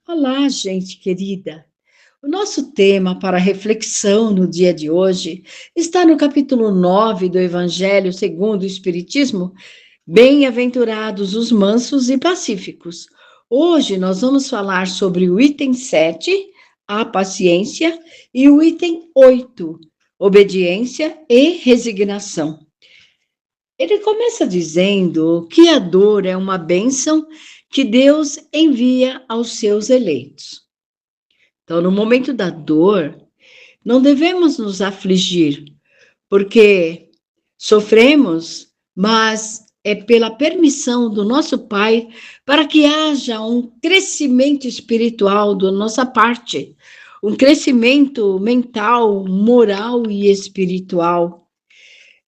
Olá, gente querida. O nosso tema para reflexão no dia de hoje está no capítulo 9 do Evangelho segundo o Espiritismo. Bem-aventurados os mansos e pacíficos. Hoje nós vamos falar sobre o item 7, a paciência, e o item 8, obediência e resignação. Ele começa dizendo que a dor é uma bênção que Deus envia aos seus eleitos. Então, no momento da dor, não devemos nos afligir, porque sofremos, mas é pela permissão do nosso Pai para que haja um crescimento espiritual da nossa parte, um crescimento mental, moral e espiritual.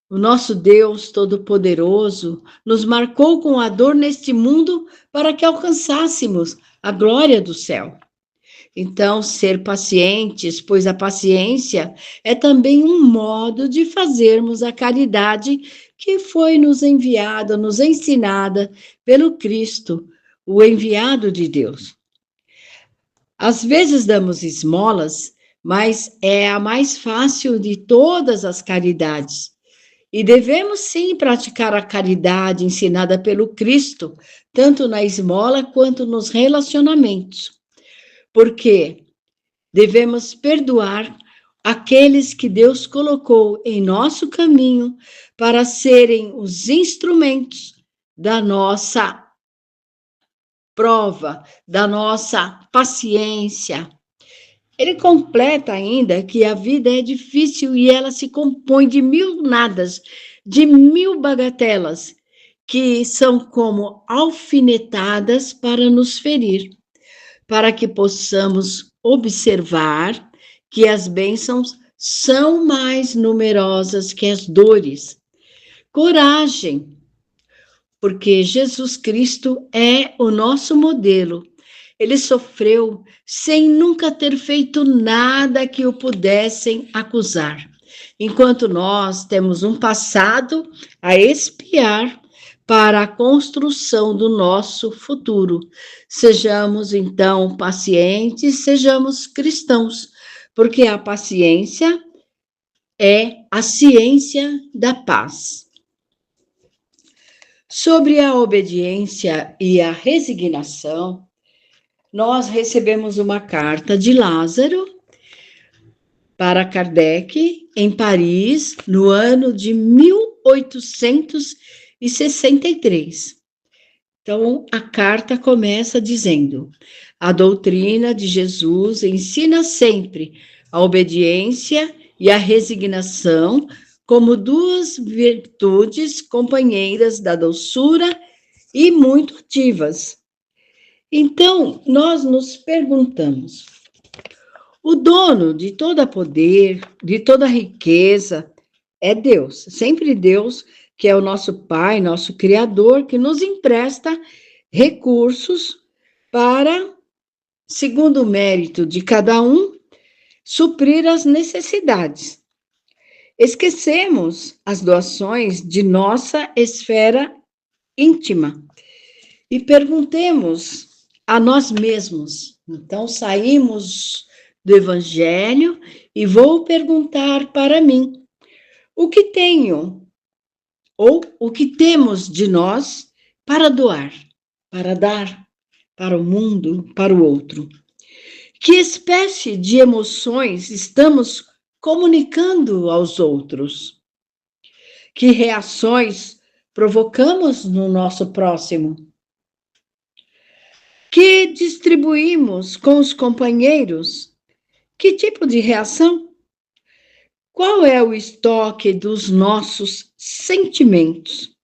O nosso Deus Todo-Poderoso nos marcou com a dor neste mundo para que alcançássemos a glória do céu. Então, ser pacientes, pois a paciência é também um modo de fazermos a caridade que foi nos enviada, nos ensinada pelo Cristo, o enviado de Deus. Às vezes damos esmolas, mas é a mais fácil de todas as caridades. E devemos sim praticar a caridade ensinada pelo Cristo, tanto na esmola quanto nos relacionamentos. Porque devemos perdoar aqueles que Deus colocou em nosso caminho para serem os instrumentos da nossa prova, da nossa paciência. Ele completa ainda que a vida é difícil e ela se compõe de mil nadas, de mil bagatelas, que são como alfinetadas para nos ferir, para que possamos observar que as bênçãos são mais numerosas que as dores. Coragem, porque Jesus Cristo é o nosso modelo. Ele sofreu sem nunca ter feito nada que o pudessem acusar, enquanto nós temos um passado a expiar para a construção do nosso futuro. Sejamos, então, pacientes, sejamos cristãos, porque a paciência é a ciência da paz. Sobre a obediência e a resignação, nós recebemos uma carta de Lázaro para Kardec, em Paris, no ano de 1863. Então, a carta começa dizendo: a doutrina de Jesus ensina sempre a obediência e a resignação como duas virtudes companheiras da doçura e muito ativas. Então, nós nos perguntamos: o dono de todo poder, de toda riqueza, é Deus, sempre Deus, que é o nosso Pai, nosso Criador, que nos empresta recursos para, segundo o mérito de cada um, suprir as necessidades. Esquecemos as doações de nossa esfera íntima e perguntemos a nós mesmos. Então, saímos do Evangelho e vou perguntar para mim: o que tenho ou o que temos de nós para doar, para dar para o mundo, para o outro? Que espécie de emoções estamos comunicando aos outros? Que reações provocamos no nosso próximo? Que distribuímos com os companheiros? Que tipo de reação? Qual é o estoque dos nossos sentimentos?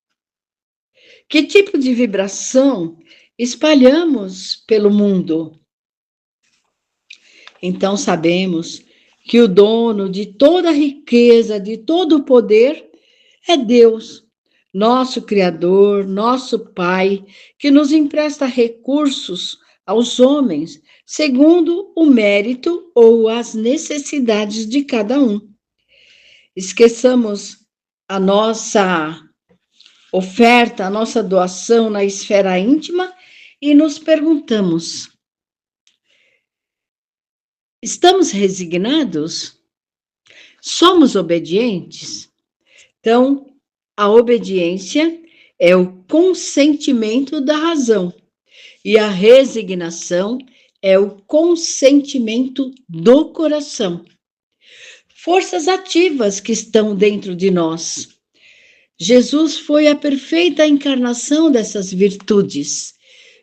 Que tipo de vibração espalhamos pelo mundo? Então sabemos que o dono de toda a riqueza, de todo o poder, é Deus, nosso Criador, nosso Pai, que nos empresta recursos aos homens, segundo o mérito ou as necessidades de cada um. Esqueçamos a nossa oferta, a nossa doação na esfera íntima e nos perguntamos: Estamos resignados? Somos obedientes? Então, a obediência é o consentimento da razão e a resignação é o consentimento do coração. Forças ativas que estão dentro de nós. Jesus foi a perfeita encarnação dessas virtudes.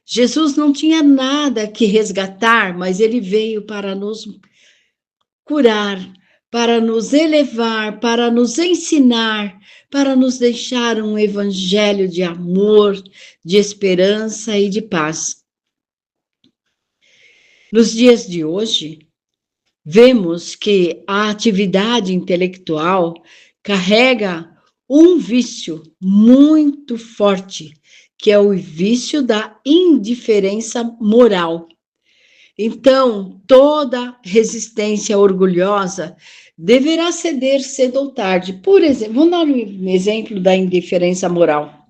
Jesus não tinha nada que resgatar, mas ele veio para nos curar, para nos elevar, para nos ensinar, para nos deixar um evangelho de amor, de esperança e de paz. Nos dias de hoje, vemos que a atividade intelectual carrega um vício muito forte, que é o vício da indiferença moral. Então, toda resistência orgulhosa deverá ceder cedo ou tarde. Por exemplo, vamos dar um exemplo da indiferença moral.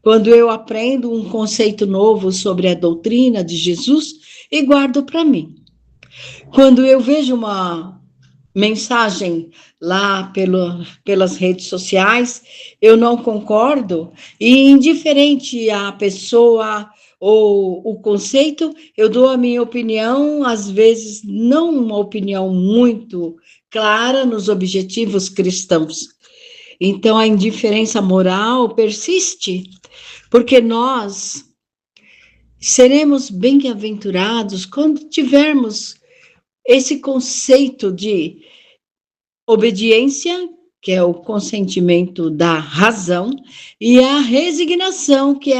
Quando eu aprendo um conceito novo sobre a doutrina de Jesus e guardo para mim. Quando eu vejo uma mensagem lá pelas redes sociais, eu não concordo, e indiferente à pessoa ou o conceito, eu dou a minha opinião, às vezes não uma opinião muito clara nos objetivos cristãos. Então, a indiferença moral persiste, porque nós seremos bem-aventurados quando tivermos esse conceito de obediência, que é o consentimento da razão, e a resignação, que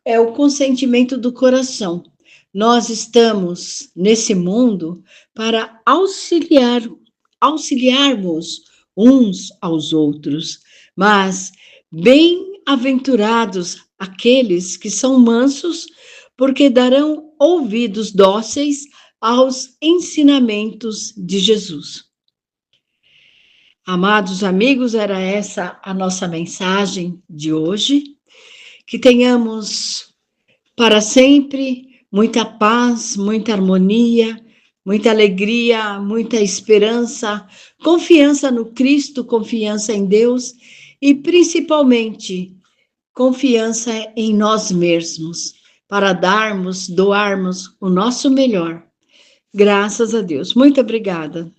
é o consentimento do coração. Nós estamos nesse mundo para auxiliarmos uns aos outros, mas bem-aventurados aqueles que são mansos, porque darão ouvidos dóceis aos ensinamentos de Jesus. Amados amigos, era essa a nossa mensagem de hoje. Que tenhamos para sempre muita paz, muita harmonia, muita alegria, muita esperança, confiança no Cristo, confiança em Deus e principalmente confiança em nós mesmos, para doarmos o nosso melhor. Graças a Deus. Muito obrigada.